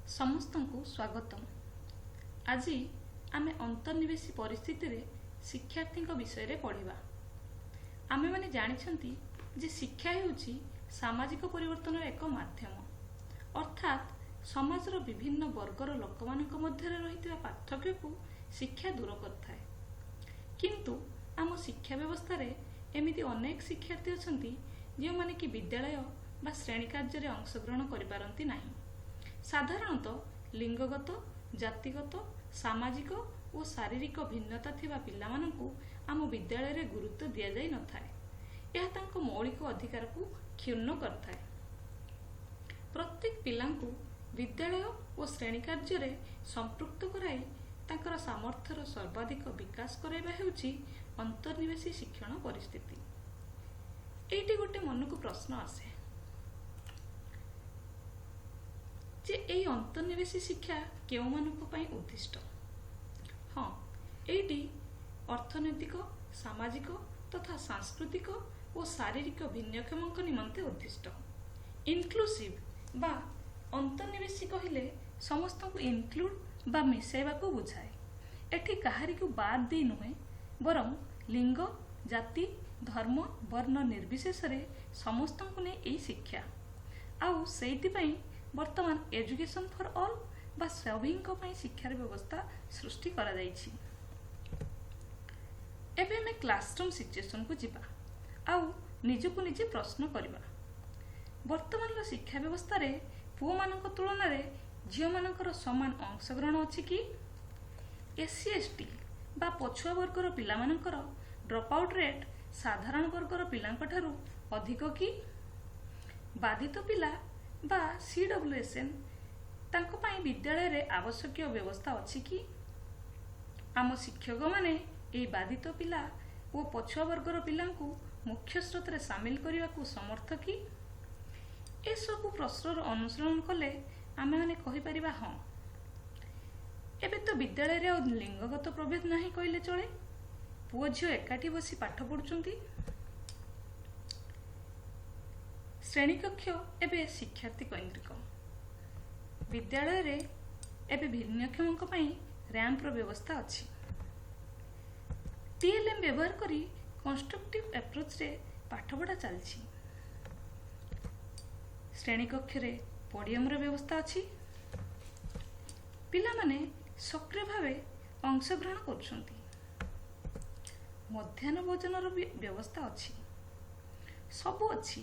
ସମସ୍ତଙ୍କୁ ସ୍ୱାଗତମ୍। ଆଜି ଆମେ ଅନ୍ତର୍ନିବେଶୀ ପରିସ୍ଥିତିରେ ଶିକ୍ଷାର୍ଥୀଙ୍କ ବିଷୟରେ ପଢ଼ିବା। ଆମେମାନେ ଜାଣିଛନ୍ତି ଯେ ଶିକ୍ଷା ହେଉଛି ସାମାଜିକ ପରିବର୍ତ୍ତନର ଏକ ମାଧ୍ୟମ, ଅର୍ଥାତ୍ ସମାଜର ବିଭିନ୍ନ ବର୍ଗର ଲୋକମାନଙ୍କ ମଧ୍ୟରେ ରହିଥିବା ପାର୍ଥକ୍ୟକୁ ଶିକ୍ଷା ଦୂର କରିଥାଏ। କିନ୍ତୁ ଆମ ଶିକ୍ଷା ବ୍ୟବସ୍ଥାରେ ଏମିତି ଅନେକ ଶିକ୍ଷାର୍ଥୀ ଅଛନ୍ତି ଯେଉଁମାନେ କି ବିଦ୍ୟାଳୟ ବା ଶ୍ରେଣୀ କାର୍ଯ୍ୟରେ ଅଂଶଗ୍ରହଣ କରିପାରନ୍ତି ନାହିଁ। ସାଧାରଣତଃ ଲିଙ୍ଗଗତ, ଜାତିଗତ, ସାମାଜିକ ଓ ଶାରୀରିକ ଭିନ୍ନତା ଥିବା ପିଲାମାନଙ୍କୁ ଆମ ବିଦ୍ୟାଳୟରେ ଗୁରୁତ୍ୱ ଦିଆଯାଇ ନଥାଏ। ଏହା ତାଙ୍କ ମୌଳିକ ଅଧିକାରକୁ କ୍ଷୁଣ୍ଣ କରିଥାଏ। ପ୍ରତ୍ୟେକ ପିଲାଙ୍କୁ ବିଦ୍ୟାଳୟ ଓ ଶ୍ରେଣୀ କାର୍ଯ୍ୟରେ ସମ୍ପୃକ୍ତ କରାଇ ତାଙ୍କର ସାମର୍ଥ୍ୟର ସର୍ବାଧିକ ବିକାଶ କରାଇବା ହେଉଛି ଅନ୍ତର୍ନିବେଶୀ ଶିକ୍ଷଣ ପରିସ୍ଥିତି। ଏଇଠି ଗୋଟେ ମନକୁ ପ୍ରଶ୍ନ ଆସେ ଯେ ଏହି ଅନ୍ତର୍ନିବେଶୀ ଶିକ୍ଷା କେଉଁମାନଙ୍କ ପାଇଁ ଉଦ୍ଦିଷ୍ଟ? ହଁ, ଏଇଟି ଅର୍ଥନୈତିକ, ସାମାଜିକ ତଥା ସାଂସ୍କୃତିକ ଓ ଶାରୀରିକ ଭିନ୍ନକ୍ଷମଙ୍କ ନିମନ୍ତେ ଉଦ୍ଦିଷ୍ଟ। ଇନକ୍ଲୁସିଭ୍ ବା ଅନ୍ତର୍ନିବେଶୀ କହିଲେ ସମସ୍ତଙ୍କୁ ଇନକ୍ଲୁଡ୍ ବା ମିଶାଇବାକୁ ବୁଝାଏ। ଏଠି କାହାରିକୁ ବାଦ୍ ଦେଇ ନୁହେଁ, ବରଂ ଲିଙ୍ଗ, ଜାତି, ଧର୍ମ, ବର୍ଣ୍ଣ ନିର୍ବିଶେଷରେ ସମସ୍ତଙ୍କୁ ନେଇ ଏହି ଶିକ୍ଷା। ଆଉ ସେଇଥିପାଇଁ ବର୍ତ୍ତମାନ ଏଜୁକେସନ୍ ଫର୍ ଅଲ୍ ବା ସଭିଙ୍କ ପାଇଁ ଶିକ୍ଷାର ବ୍ୟବସ୍ଥା ସୃଷ୍ଟି କରାଯାଇଛି। ଏବେ ଆମେ କ୍ଲାସରୁମ୍ ସିଚୁଏସନକୁ ଯିବା ଆଉ ନିଜକୁ ନିଜେ ପ୍ରଶ୍ନ କରିବା, ବର୍ତ୍ତମାନର ଶିକ୍ଷା ବ୍ୟବସ୍ଥାରେ ପୁଅମାନଙ୍କ ତୁଳନାରେ ଝିଅମାନଙ୍କର ସମାନ ଅଂଶଗ୍ରହଣ ଅଛି କି? SC ST ବା ପଛୁଆ ବର୍ଗର ପିଲାମାନଙ୍କର ଡ୍ରପ୍ ଆଉଟ୍ ରେଟ୍ ସାଧାରଣ ବର୍ଗର ପିଲାଙ୍କ ଠାରୁ ଅଧିକ କି? ବାଧିତ ପିଲା ବା CWSN ତାଙ୍କ ପାଇଁ ବିଦ୍ୟାଳୟରେ ଆବଶ୍ୟକୀୟ ବ୍ୟବସ୍ଥା ଅଛି କି? ଆମ ଶିକ୍ଷକମାନେ ଏହି ବାଧିତ ପିଲା ଓ ପଛୁଆ ବର୍ଗର ପିଲାଙ୍କୁ ମୁଖ୍ୟ ସ୍ରୋତରେ ସାମିଲ କରିବାକୁ ସମର୍ଥ କି? ଏସବୁ ପ୍ରଶ୍ନର ଅନୁସରଣ କଲେ ଆମେମାନେ କହିପାରିବା ହଁ। ଏବେ ତ ବିଦ୍ୟାଳୟରେ ଆଉ ଲିଙ୍ଗଗତ ପ୍ରଭେଦ ନାହିଁ କହିଲେ ଚଳେ। ପୁଅ ଝିଅ ଏକାଠି ବସି ପାଠ ପଢ଼ୁଛନ୍ତି। ଶ୍ରେଣୀକକ୍ଷ ଏବେ ଶିକ୍ଷାର୍ଥୀ କୈନ୍ଦ୍ରିକ। ବିଦ୍ୟାଳୟରେ ଏବେ ଭିନ୍ନକ୍ଷମଙ୍କ ପାଇଁ ର୍ୟାମ୍ପର ବ୍ୟବସ୍ଥା ଅଛି। TLM ବ୍ୟବହାର କରି କନଷ୍ଟ୍ରକ୍ଟିଭ୍ ଆପ୍ରୋଚରେ ପାଠପଢ଼ା ଚାଲିଛି। ଶ୍ରେଣୀକକ୍ଷରେ ପୋଡ଼ିୟମର ବ୍ୟବସ୍ଥା ଅଛି। ପିଲାମାନେ ସକ୍ରିୟ ଭାବେ ଅଂଶଗ୍ରହଣ କରୁଛନ୍ତି। ମଧ୍ୟାହ୍ନ ଭୋଜନର ବି ବ୍ୟବସ୍ଥା ଅଛି। ସବୁ ଅଛି,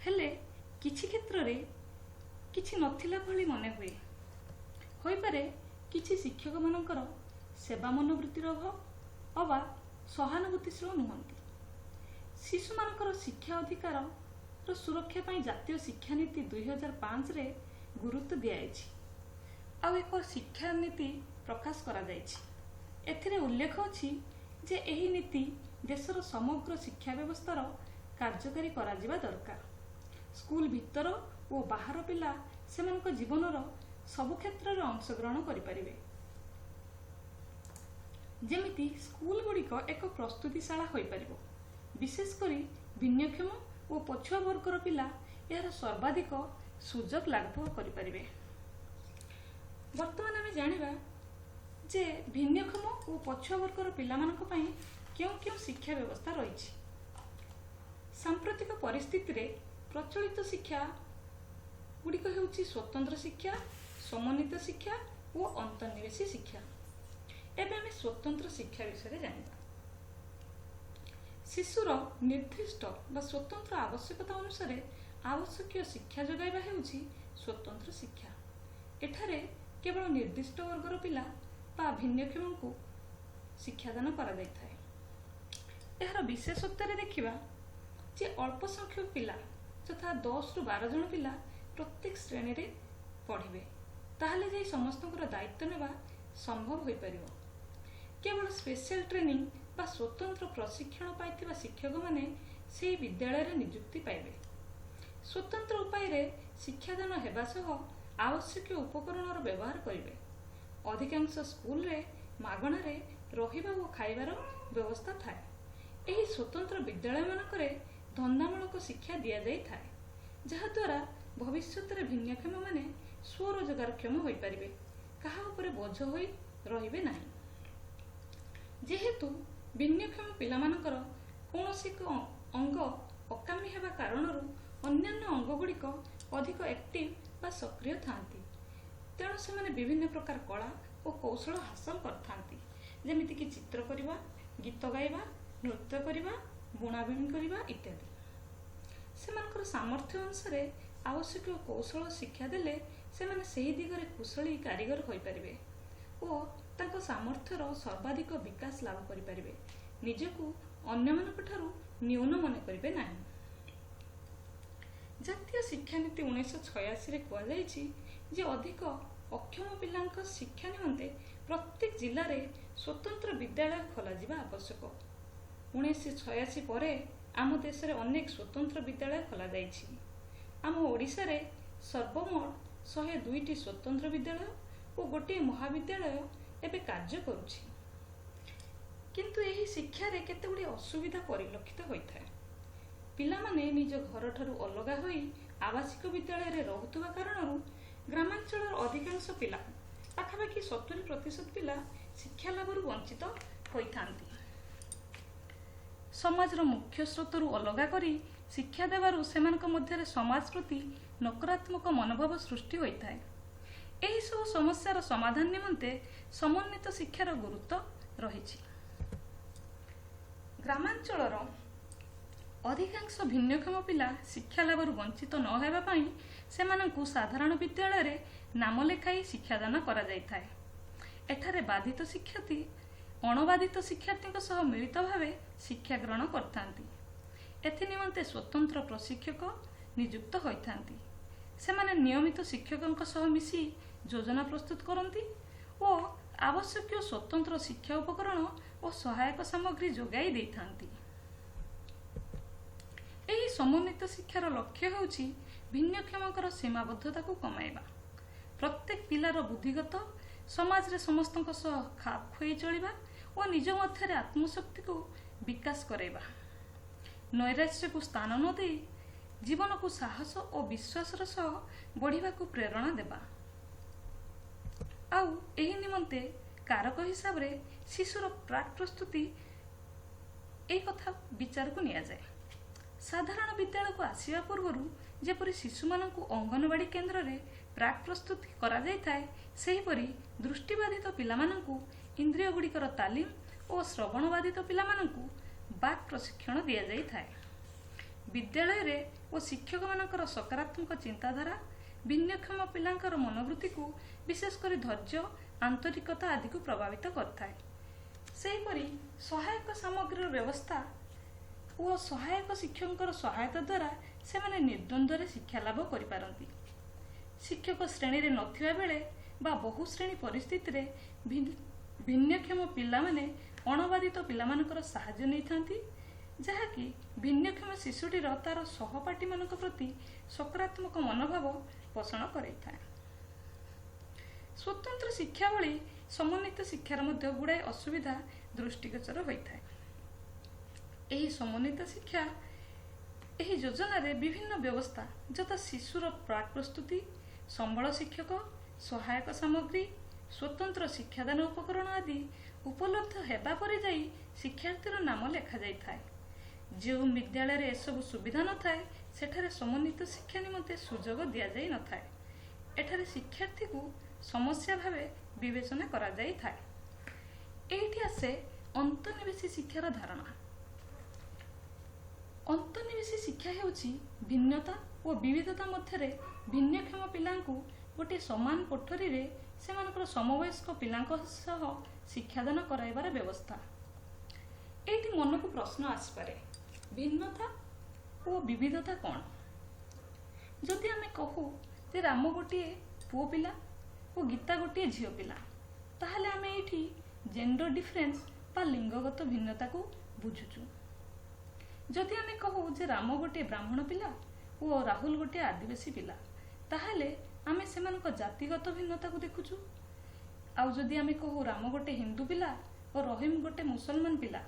ହେଲେ କିଛି କ୍ଷେତ୍ରରେ କିଛି ନଥିଲା ଭଳି ମନେ ହୁଏ। ହୋଇପାରେ କିଛି ଶିକ୍ଷକମାନଙ୍କର ସେବା ମନୋବୃତ୍ତିର ଅଭାବ ଅବା ସହାନୁଭୂତିଶୀଳ ନୁହନ୍ତି। ଶିଶୁମାନଙ୍କର ଶିକ୍ଷା ଅଧିକାରର ସୁରକ୍ଷା ପାଇଁ ଜାତୀୟ ଶିକ୍ଷାନୀତି 2005ରେ ଗୁରୁତ୍ୱ ଦିଆଯାଇଛି। ଆଉ ଏକ ଶିକ୍ଷାନୀତି ପ୍ରକାଶ କରାଯାଇଛି। ଏଥିରେ ଉଲ୍ଲେଖ ଅଛି ଯେ ଏହି ନୀତି ଦେଶର ସମଗ୍ର ଶିକ୍ଷା ବ୍ୟବସ୍ଥାର କାର୍ଯ୍ୟକାରୀ କରାଯିବା ଦରକାର। ସ୍କୁଲ ଭିତର ଓ ବାହାର ପିଲା ସେମାନଙ୍କ ଜୀବନର ସବୁ କ୍ଷେତ୍ରରେ ଅଂଶଗ୍ରହଣ କରିପାରିବେ। ଯେମିତି ସ୍କୁଲଗୁଡ଼ିକ ଏକ ପ୍ରସ୍ତୁତିଶାଳା ହୋଇପାରିବ। ବିଶେଷ କରି ଭିନ୍ନକ୍ଷମ ଓ ପଛୁଆ ବର୍ଗର ପିଲା ଏହାର ସର୍ବାଧିକ ସୁଯୋଗ ଲାଭ କରିପାରିବେ। ବର୍ତ୍ତମାନ ଆମେ ଜାଣିବା ଯେ ଭିନ୍ନକ୍ଷମ ଓ ପଛୁଆ ବର୍ଗର ପିଲାମାନଙ୍କ ପାଇଁ କେଉଁ କେଉଁ ଶିକ୍ଷା ବ୍ୟବସ୍ଥା ରହିଛି। ସାମ୍ପ୍ରତିକ ପରିସ୍ଥିତିରେ ପ୍ରଚଳିତ ଶିକ୍ଷା ଗୁଡ଼ିକ ହେଉଛି ସ୍ୱତନ୍ତ୍ର ଶିକ୍ଷା, ସମନ୍ୱିତ ଶିକ୍ଷା ଓ ଅନ୍ତର୍ନିବେଶୀ ଶିକ୍ଷା। ଏବେ ଆମେ ସ୍ୱତନ୍ତ୍ର ଶିକ୍ଷା ବିଷୟରେ ଜାଣିବା। ଶିଶୁର ନିର୍ଦ୍ଦିଷ୍ଟ ବା ସ୍ୱତନ୍ତ୍ର ଆବଶ୍ୟକତା ଅନୁସାରେ ଆବଶ୍ୟକୀୟ ଶିକ୍ଷା ଯୋଗାଇବା ହେଉଛି ସ୍ୱତନ୍ତ୍ର ଶିକ୍ଷା। ଏଠାରେ କେବଳ ନିର୍ଦ୍ଦିଷ୍ଟ ବର୍ଗର ପିଲା ବା ଭିନ୍ନକ୍ଷମଙ୍କୁ ଶିକ୍ଷାଦାନ କରାଯାଇଥାଏ। ଏହାର ବିଶେଷତ୍ୱରେ ଦେଖିବା ଯେ ଅଳ୍ପ ସଂଖ୍ୟକ ପିଲା ଯଥା 10ରୁ 12 ଜଣ ପିଲା ପ୍ରତ୍ୟେକ ଶ୍ରେଣୀରେ ପଢ଼ିବେ, ତାହେଲେ ଯାଇ ସମସ୍ତଙ୍କର ଦାୟିତ୍ୱ ନେବା ସମ୍ଭବ ହୋଇପାରିବ। କେବଳ ସ୍ପେଶାଲ ଟ୍ରେନିଂ ବା ସ୍ୱତନ୍ତ୍ର ପ୍ରଶିକ୍ଷଣ ପାଇଥିବା ଶିକ୍ଷକମାନେ ସେହି ବିଦ୍ୟାଳୟରେ ନିଯୁକ୍ତି ପାଇବେ। ସ୍ୱତନ୍ତ୍ର ଉପାୟରେ ଶିକ୍ଷାଦାନ ହେବା ସହ ଆବଶ୍ୟକୀୟ ଉପକରଣର ବ୍ୟବହାର କରିବେ। ଅଧିକାଂଶ ସ୍କୁଲରେ ମାଗଣାରେ ରହିବା ଓ ଖାଇବାର ବ୍ୟବସ୍ଥା ଥାଏ। ଏହି ସ୍ୱତନ୍ତ୍ର ବିଦ୍ୟାଳୟମାନଙ୍କରେ ଧନ୍ଦାମୂଳକ ଶିକ୍ଷା ଦିଆଯାଇଥାଏ, ଯାହାଦ୍ୱାରା ଭବିଷ୍ୟତରେ ଭିନ୍ନକ୍ଷମମାନେ ସ୍ୱରୋଜଗାରକ୍ଷମ ହୋଇପାରିବେ, କାହା ଉପରେ ବୋଝ ହୋଇ ରହିବେ ନାହିଁ। ଯେହେତୁ ଭିନ୍ନକ୍ଷମ ପିଲାମାନଙ୍କର କୌଣସି ଏକ ଅଙ୍ଗ ଅକାମୀ ହେବା କାରଣରୁ ଅନ୍ୟାନ୍ୟ ଅଙ୍ଗଗୁଡ଼ିକ ଅଧିକ ଆକ୍ଟିଭ ବା ସକ୍ରିୟ ଥାନ୍ତି, ତେଣୁ ସେମାନେ ବିଭିନ୍ନ ପ୍ରକାର କଳା ଓ କୌଶଳ ହାସଲ କରିଥାନ୍ତି, ଯେମିତିକି ଚିତ୍ର କରିବା, ଗୀତ ଗାଇବା, ନୃତ୍ୟ କରିବା, ବୁଣାବୁଣି କରିବା ଇତ୍ୟାଦି। ସେମାନଙ୍କର ସାମର୍ଥ୍ୟ ଅନୁସାରେ ଆବଶ୍ୟକୀୟ କୌଶଳ ଶିକ୍ଷା ଦେଲେ ସେମାନେ ସେହି ଦିଗରେ କୁଶଳୀ କାରିଗର ହୋଇପାରିବେ ଓ ତାଙ୍କ ସାମର୍ଥ୍ୟର ସର୍ବାଧିକ ବିକାଶ ଲାଭ କରିପାରିବେ, ନିଜକୁ ଅନ୍ୟମାନଙ୍କ ଠାରୁ ନ୍ୟୁନ ମନେ କରିବେ ନାହିଁ। ଜାତୀୟ ଶିକ୍ଷାନୀତି 1986ରେ କୁହାଯାଇଛି ଯେ ଅଧିକ ଅକ୍ଷମ ପିଲାଙ୍କ ଶିକ୍ଷା ନିମନ୍ତେ ପ୍ରତ୍ୟେକ ଜିଲ୍ଲାରେ ସ୍ୱତନ୍ତ୍ର ବିଦ୍ୟାଳୟ ଖୋଲାଯିବା ଆବଶ୍ୟକ। 1986 ପରେ ଆମ ଦେଶରେ ଅନେକ ସ୍ୱତନ୍ତ୍ର ବିଦ୍ୟାଳୟ ଖୋଲାଯାଇଛି। ଆମ ଓଡ଼ିଶାରେ ସର୍ବମୋଟ 102ଟି ସ୍ୱତନ୍ତ୍ର ବିଦ୍ୟାଳୟ ଓ ଗୋଟିଏ ମହାବିଦ୍ୟାଳୟ ଏବେ କାର୍ଯ୍ୟ କରୁଛି। କିନ୍ତୁ ଏହି ଶିକ୍ଷାରେ କେତେଗୁଡ଼ିଏ ଅସୁବିଧା ପରିଲକ୍ଷିତ ହୋଇଥାଏ। ପିଲାମାନେ ନିଜ ଘରଠାରୁ ଅଲଗା ହୋଇ ଆବାସିକ ବିଦ୍ୟାଳୟରେ ରହୁଥିବା କାରଣରୁ ଗ୍ରାମାଞ୍ଚଳର ଅଧିକାଂଶ ପିଲା, ପାଖାପାଖି 70% ପିଲା ଶିକ୍ଷା ଲାଭରୁ ବଞ୍ଚିତ ହୋଇଥାନ୍ତି। ସମାଜର ମୁଖ୍ୟ ସ୍ରୋତରୁ ଅଲଗା କରି ଶିକ୍ଷା ଦେବାରୁ ସେମାନଙ୍କ ମଧ୍ୟରେ ସମାଜ ପ୍ରତି ନକାରାତ୍ମକ ମନୋଭାବ ସୃଷ୍ଟି ହୋଇଥାଏ। ଏହିସବୁ ସମସ୍ୟାର ସମାଧାନ ନିମନ୍ତେ ସମନ୍ୱିତ ଶିକ୍ଷାର ଗୁରୁତ୍ୱ ରହିଛି। ଗ୍ରାମାଞ୍ଚଳର ଅଧିକାଂଶ ଭିନ୍ନକ୍ଷମ ପିଲା ଶିକ୍ଷା ଲାଭରୁ ବଞ୍ଚିତ ନ ହେବା ପାଇଁ ସେମାନଙ୍କୁ ସାଧାରଣ ବିଦ୍ୟାଳୟରେ ନାମ ଲେଖାଇ ଶିକ୍ଷାଦାନ କରାଯାଇଥାଏ। ଏଠାରେ ବାଧିତ ଶିକ୍ଷାର୍ଥୀ ଅଣବାଧିତ ଶିକ୍ଷାର୍ଥୀଙ୍କ ସହ ମିଳିତ ଭାବେ ଶିକ୍ଷା ଗ୍ରହଣ କରିଥାନ୍ତି। ଏଥିନିମନ୍ତେ ସ୍ୱତନ୍ତ୍ର ପ୍ରଶିକ୍ଷକ ନିଯୁକ୍ତ ହୋଇଥାନ୍ତି। ସେମାନେ ନିୟମିତ ଶିକ୍ଷକଙ୍କ ସହ ମିଶି ଯୋଜନା ପ୍ରସ୍ତୁତ କରନ୍ତି ଓ ଆବଶ୍ୟକୀୟ ସ୍ୱତନ୍ତ୍ର ଶିକ୍ଷା ଉପକରଣ ଓ ସହାୟକ ସାମଗ୍ରୀ ଯୋଗାଇ ଦେଇଥାନ୍ତି। ଏହି ସମନ୍ୱିତ ଶିକ୍ଷାର ଲକ୍ଷ୍ୟ ହେଉଛି ଭିନ୍ନକ୍ଷମଙ୍କର ସୀମାବଦ୍ଧତାକୁ କମାଇବା, ପ୍ରତ୍ୟେକ ପିଲାର ବୁଦ୍ଧିଗତ, ସମାଜରେ ସମସ୍ତଙ୍କ ସହ ଖାପ ଖୁଆଇ ଚଳିବା ଓ ନିଜ ମଧ୍ୟରେ ଆତ୍ମଶକ୍ତିକୁ ବିକାଶ କରାଇବା, ନୈରାଶ୍ୟକୁ ସ୍ଥାନ ନ ଦେଇ ଜୀବନକୁ ସାହସ ଓ ବିଶ୍ୱାସର ସହ ବଢ଼ିବାକୁ ପ୍ରେରଣା ଦେବା। ଆଉ ଏହି ନିମନ୍ତେ କାରକ ହିସାବରେ ଶିଶୁର ପ୍ରାକ୍ ପ୍ରସ୍ତୁତି ଏହି କଥା ବିଚାରକୁ ନିଆଯାଏ। ସାଧାରଣ ବିଦ୍ୟାଳୟକୁ ଆସିବା ପୂର୍ବରୁ ଯେପରି ଶିଶୁମାନଙ୍କୁ ଅଙ୍ଗନବାଡ଼ି କେନ୍ଦ୍ରରେ ପ୍ରାକ୍ ପ୍ରସ୍ତୁତି କରାଯାଇଥାଏ, ସେହିପରି ଦୃଷ୍ଟିବାଧିତ ପିଲାମାନଙ୍କୁ ଇନ୍ଦ୍ରିୟଗୁଡ଼ିକର ତାଲିମ ଓ ଶ୍ରବଣବାଧିତ ପିଲାମାନଙ୍କୁ ବାକ୍ ପ୍ରଶିକ୍ଷଣ ଦିଆଯାଇଥାଏ। ବିଦ୍ୟାଳୟରେ ଓ ଶିକ୍ଷକମାନଙ୍କର ସକାରାତ୍ମକ ଚିନ୍ତାଧାରା ଭିନ୍ନକ୍ଷମ ପିଲାଙ୍କର ମନୋବୃତ୍ତିକୁ ବିଶେଷ କରି ଧୈର୍ଯ୍ୟ, ଆନ୍ତରିକତା ଆଦିକୁ ପ୍ରଭାବିତ କରିଥାଏ। ସେହିପରି ସହାୟକ ସାମଗ୍ରୀର ବ୍ୟବସ୍ଥା ଓ ସହାୟକ ଶିକ୍ଷକଙ୍କର ସହାୟତା ଦ୍ୱାରା ସେମାନେ ନିର୍ଦ୍ୱନ୍ଦ୍ୱରେ ଶିକ୍ଷା ଲାଭ କରିପାରନ୍ତି। ଶିକ୍ଷକ ଶ୍ରେଣୀରେ ନଥିବା ବେଳେ ବା ବହୁ ଶ୍ରେଣୀ ପରିସ୍ଥିତିରେ ଭିନ୍ନକ୍ଷମ ପିଲାମାନେ ଅଣବାଧିତ ପିଲାମାନଙ୍କର ସାହାଯ୍ୟ ନେଇଥାନ୍ତି, ଯାହାକି ଭିନ୍ନକ୍ଷମ ଶିଶୁଟିର ତାର ସହପାଠୀମାନଙ୍କ ପ୍ରତି ସକାରାତ୍ମକ ମନୋଭାବ ପୋଷଣ କରାଇଥାଏ। ସ୍ୱତନ୍ତ୍ର ଶିକ୍ଷା ଭଳି ସମନ୍ୱିତ ଶିକ୍ଷାର ମଧ୍ୟ ଗୁଡ଼ାଏ ଅସୁବିଧା ଦୃଷ୍ଟିଗୋଚର ହୋଇଥାଏ। ଏହି ସମନ୍ୱିତ ଶିକ୍ଷା ଏହି ଯୋଜନାରେ ବିଭିନ୍ନ ବ୍ୟବସ୍ଥା ଯଥା ଶିଶୁର ପ୍ରାକ୍ ପ୍ରସ୍ତୁତି, ସମ୍ବଳ ଶିକ୍ଷକ, ସହାୟକ ସାମଗ୍ରୀ, ସ୍ୱତନ୍ତ୍ର ଶିକ୍ଷାଦାନ ଉପକରଣ ଆଦି ଉପଲବ୍ଧ ହେବା ପରେ ଯାଇ ଶିକ୍ଷାର୍ଥୀର ନାମ ଲେଖାଯାଇଥାଏ। ଯେଉଁ ବିଦ୍ୟାଳୟରେ ଏସବୁ ସୁବିଧା ନଥାଏ, ସେଠାରେ ସମନ୍ୱିତ ଶିକ୍ଷା ନିମନ୍ତେ ସୁଯୋଗ ଦିଆଯାଇ ନଥାଏ। ଏଠାରେ ଶିକ୍ଷାର୍ଥୀକୁ ସମସ୍ୟା ଭାବେ ବିବେଚନା କରାଯାଇଥାଏ। ଏଇଠି ଆସେ ଅନ୍ତର୍ନିବେଶୀ ଶିକ୍ଷାର ଧାରଣା। ଅନ୍ତର୍ନିବେଶୀ ଶିକ୍ଷା ହେଉଛି ଭିନ୍ନତା ଓ ବିବିଧତା ମଧ୍ୟରେ ଭିନ୍ନକ୍ଷମ ପିଲାଙ୍କୁ ଗୋଟିଏ ସମାନ କୋଠରୀରେ ସେମାନଙ୍କର ସମବୟସ୍କ ପିଲାଙ୍କ ସହ ଶିକ୍ଷାଦାନ କରାଇବାର ବ୍ୟବସ୍ଥା। ଏଇଠି ମନକୁ ପ୍ରଶ୍ନ ଆସିପାରେ, ଭିନ୍ନତା ଓ ବିବିଧତା କ'ଣ? ଯଦି ଆମେ କହୁ ଯେ ରାମ ଗୋଟିଏ ପୁଅ ପିଲା ଓ ଗୀତା ଗୋଟିଏ ଝିଅ ପିଲା, ତାହେଲେ ଆମେ ଏଇଠି ଜେଣ୍ଡର ଡିଫରେନ୍ସ ବା ଲିଙ୍ଗଗତ ଭିନ୍ନତାକୁ ବୁଝୁଛୁ। ଯଦି ଆମେ କହୁ ଯେ ରାମ ଗୋଟିଏ ବ୍ରାହ୍ମଣ ପିଲା ଓ ରାହୁଲ ଗୋଟିଏ ଆଦିବାସୀ ପିଲା, ତାହେଲେ ଆମେ ସେମାନଙ୍କ ଜାତିଗତ ଭିନ୍ନତାକୁ ଦେଖୁଛୁ। ଆଉ ଯଦି ଆମେ କହୁ ରାମ ଗୋଟିଏ ହିନ୍ଦୁ ପିଲା ଓ ରହିମ ଗୋଟିଏ ମୁସଲମାନ ପିଲା,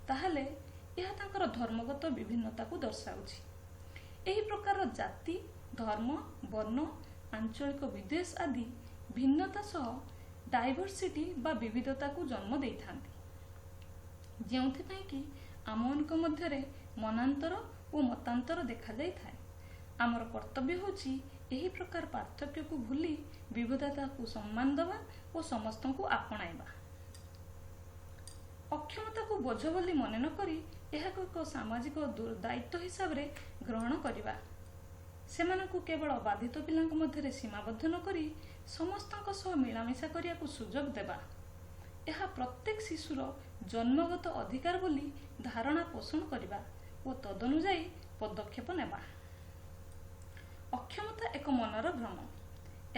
ତାହେଲେ ଏହା ତାଙ୍କର ଧର୍ମଗତ ବିଭିନ୍ନତାକୁ ଦର୍ଶାଉଛି। ଏହି ପ୍ରକାରର ଜାତି, ଧର୍ମ, ବର୍ଣ୍ଣ ଆଞ୍ଚଳିକ ବିଦ୍ୱେଷ ଆଦି ଭିନ୍ନତା ସହ ଡାଇଭର୍ସିଟି ବା ବିବିଧତାକୁ ଜନ୍ମ ଦେଇଥାନ୍ତି, ଯେଉଁଥିପାଇଁ କି ଆମମାନଙ୍କ ମଧ୍ୟରେ ମନାନ୍ତର ଓ ମତାନ୍ତର ଦେଖାଯାଇଥାଏ। ଆମର କର୍ତ୍ତବ୍ୟ ହେଉଛି ଏହି ପ୍ରକାର ପାର୍ଥକ୍ୟକୁ ଭୁଲି ବିବିଧତାକୁ ସମ୍ମାନ ଦେବା ଓ ସମସ୍ତଙ୍କୁ ଆପଣାଇବା। ଅକ୍ଷମତାକୁ ବୋଝ ବୋଲି ମନେ ନ କରି ଏହାକୁ ଏକ ସାମାଜିକ ଦାୟିତ୍ୱ ହିସାବରେ ଗ୍ରହଣ କରିବା। ସେମାନଙ୍କୁ କେବଳ ବାଧିତ ପିଲାଙ୍କ ମଧ୍ୟରେ ସୀମାବଦ୍ଧ ନ କରି ସମସ୍ତଙ୍କ ସହ ମିଳାମିଶା କରିବାକୁ ସୁଯୋଗ ଦେବା। ଏହା ପ୍ରତ୍ୟେକ ଶିଶୁର ଜନ୍ମଗତ ଅଧିକାର ବୋଲି ଧାରଣା ପୋଷଣ କରିବା ଓ ତଦନୁଯାୟୀ ପଦକ୍ଷେପ ନେବା। ଅକ୍ଷମତା ଏକ ମନର ଭ୍ରମ।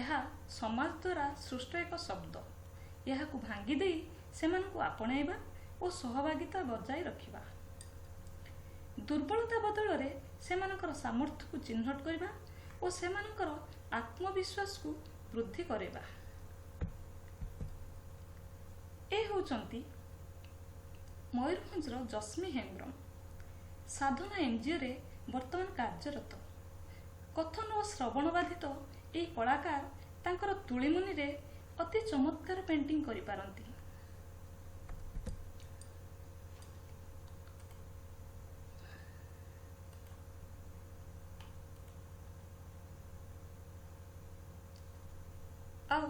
ଏହା ସମାଜ ଦ୍ୱାରା ସୃଷ୍ଟ ଏକ ଶବ୍ଦ। ଏହାକୁ ଭାଙ୍ଗି ଦେଇ ସେମାନଙ୍କୁ ଆପଣାଇବା ଓ ସହଭାଗିତା ବଜାୟ ରଖିବା। ଦୁର୍ବଳତା ବଦଳରେ ସେମାନଙ୍କର ସାମର୍ଥ୍ୟକୁ ଚିହ୍ନଟ କରିବା ଓ ସେମାନଙ୍କର ଆତ୍ମବିଶ୍ୱାସକୁ ବୃଦ୍ଧି କରିବା। ଏ ହେଉଛନ୍ତି ମୟୂରଭଞ୍ଜର ଜସ୍ମି ହେମ୍ବ୍ରମ, ସାଧନା ଏନ୍ଜିଓରେ ବର୍ତ୍ତମାନ କାର୍ଯ୍ୟରତ। କଥନ ଓ ଶ୍ରବଣ ବାଧିତ ଏହି କଳାକାର ତାଙ୍କର ତୁଳିମୁନିରେ ଅତି ଚମତ୍କାର ପେଣ୍ଟିଂ କରିପାରନ୍ତି। ଆଉ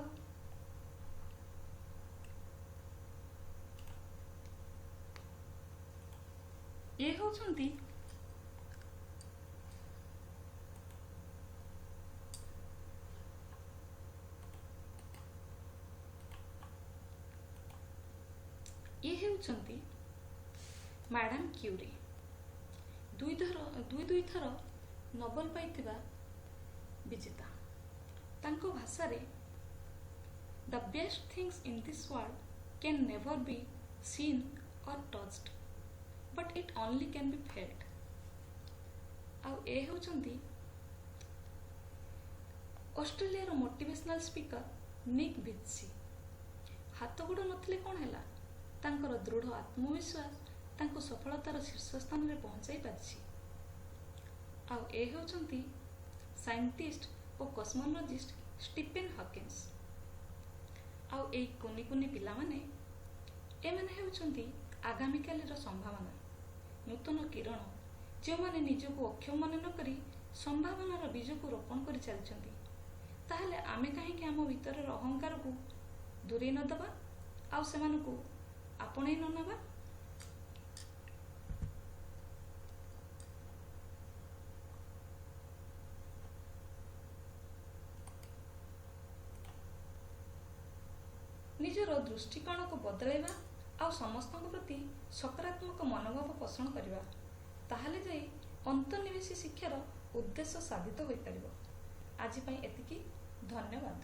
ଏ ହେଉଛନ୍ତି ମ୍ୟାଡାମ କ୍ୟୁରି, ଦୁଇ ଥର ନୋବେଲ ପାଇଥିବା ବିଜେତା। ତାଙ୍କ ଭାଷାରେ the best things in this world can never be seen or touched but it only can be felt. ଆଉ ଏ ହେଉଛନ୍ତି ଅଷ୍ଟ୍ରେଲିଆର ମୋଟିଭେସନାଲ ସ୍ପିକର ନିକ୍ ଭିତ୍ସି। ହାତ ଗୋଡ଼ ନଥିଲେ କ'ଣ ହେଲା, ତାଙ୍କର ଦୃଢ଼ ଆତ୍ମବିଶ୍ୱାସ ତାଙ୍କୁ ସଫଳତାର ଶୀର୍ଷ ସ୍ଥାନରେ ପହଞ୍ଚାଇ ପାରିଛି। ଆଉ ଏ ହେଉଛନ୍ତି ସାଇଣ୍ଟିଷ୍ଟ ଓ କସ୍ମୋଲୋଜିଷ୍ଟ ଷ୍ଟିଫେନ୍ ହକିନ୍ସ। ଆଉ ଏଇ କୁନି କୁନି ପିଲାମାନେ, ଏମାନେ ହେଉଛନ୍ତି ଆଗାମୀକାଲିର ସମ୍ଭାବନା, ନୂତନ କିରଣ, ଯେଉଁମାନେ ନିଜକୁ ଅକ୍ଷମ ମନେ ନ କରି ସମ୍ଭାବନାର ବୀଜକୁ ରୋପଣ କରି ଚାଲିଛନ୍ତି। ତାହେଲେ ଆମେ କାହିଁକି ଆମ ଭିତରର ଅହଙ୍କାରକୁ ଦୂରେଇ ନ ଦେବା ଆଉ ସେମାନଙ୍କୁ ଆପଣେଇ ନ ନେବା? ନିଜର ଦୃଷ୍ଟିକୋଣକୁ ବଦଳାଇବା ଆଉ ସମସ୍ତଙ୍କ ପ୍ରତି ସକାରାତ୍ମକ ମନୋଭାବ ପୋଷଣ କରିବା, ତାହେଲେ ଯାଇ ଅନ୍ତର୍ନିବେଶୀ ଶିକ୍ଷାର ଉଦ୍ଦେଶ୍ୟ ସାଧିତ ହୋଇପାରିବ। ଆଜି ପାଇଁ ଏତିକି। ଧନ୍ୟବାଦ।